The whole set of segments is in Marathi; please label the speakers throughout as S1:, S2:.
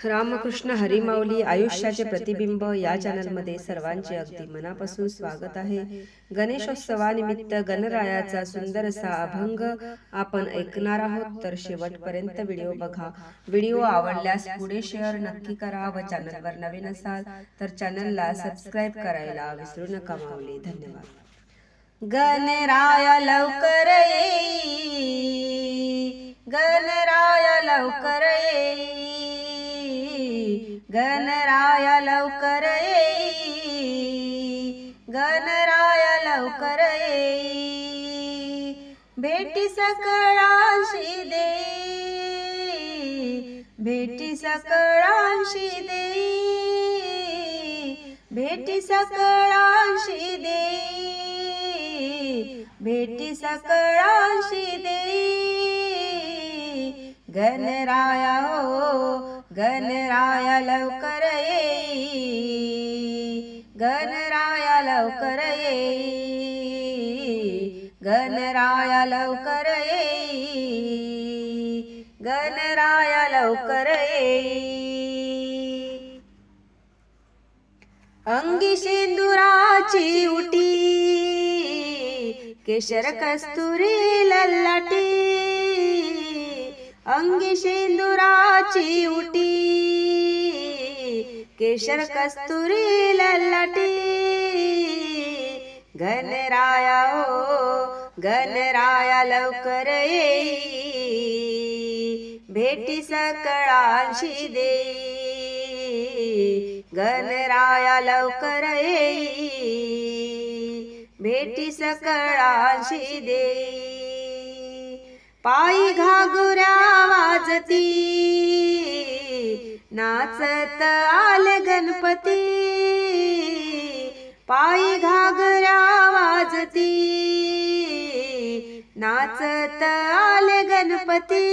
S1: रामकृष्ण हरिमाऊली आयुष्याचे प्रतिबिंब या चॅनलमध्ये सर्वांचे अगदी मनापासून स्वागत आहे। गणेशोत्सवानिमित्त गणरायाचा सुंदरसा अभंग आपण ऐकणार आहोत, तर शेवटपर्यंत व्हिडिओ बघा। व्हिडिओ आवडल्यास पुढे शेअर नक्की करा व चॅनलवर नवीन असाल तर चॅनलला सबस्क्राइब करायला विसरू नका माऊली। धन्यवाद। गणराया लवकर येई, गणराया लवकर येई, गणराया लवकर येई, गणराया लवकर येई। भेटी सकळांशी देई, भेटी सकळांशी देई, भेटी सकळांशी देई, भेटी सकळांशी देई। गणराया हो, गणराया लवकर येई, गणराया लवकर येई, गणराया लवकर येई, गणराया लवकर येई। अंगी शेंदुराची उटी, केशर कस्तुरी ललाटी, अंगी शेंदुराची उटी, केशर कस्तुरी ललाटी। गणराया हो, गणराया लवकर येई, भेटी सकळांशी देई। गणराया लवकर येई, भेटी सकळांशी देई। पायी घागुऱ्या वाजती, नाचत आले गणपती, पायी घागऱ्या वाजती, नाचत आले गणपती।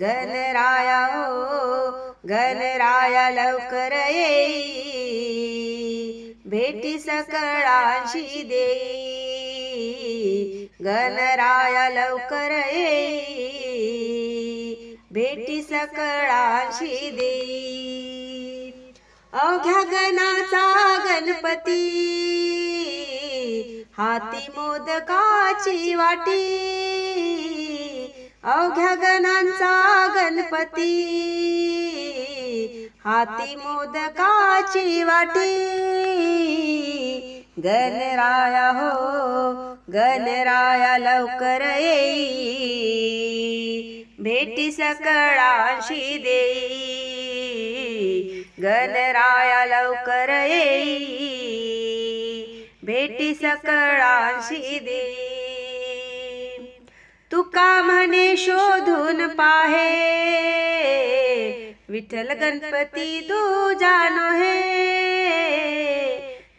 S1: गणराया हो, गणराया लवकर येई, भेटी सकळांशी देई। गणराया लवकर येई, भेटी सकळांशी देई। अवघ्या गणाचा गणपती, हाती मोदकाची वाटी, अवघ्या गणांचा गणपती, हाती मोदकाची वाटी। गणराया हो, गणराया लवकर येई, भेटी सकळांशी देई। गणराया लवकर येई, भेटी सकळांशी देई। तुका म्हणे शोधून पाहे, विठ्ठल गणपती दुजानो हे।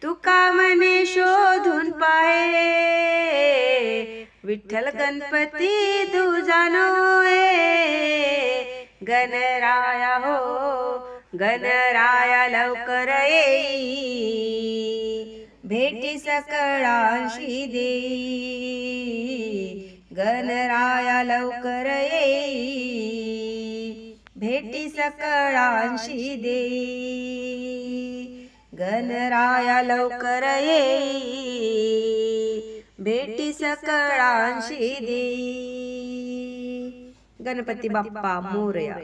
S1: तुका म्हणे शोधून पाहे, विठ्ठल गणपती दुजानो हे। गणराया हो, गणराया लवकर येई, भेटी सकळांशी देई। गणराया लवकर येई, भेटी सकळांशी देई। गणराया लवकर येई, भेटी सकळांशी देई। गणपती बाप्पा मोरया।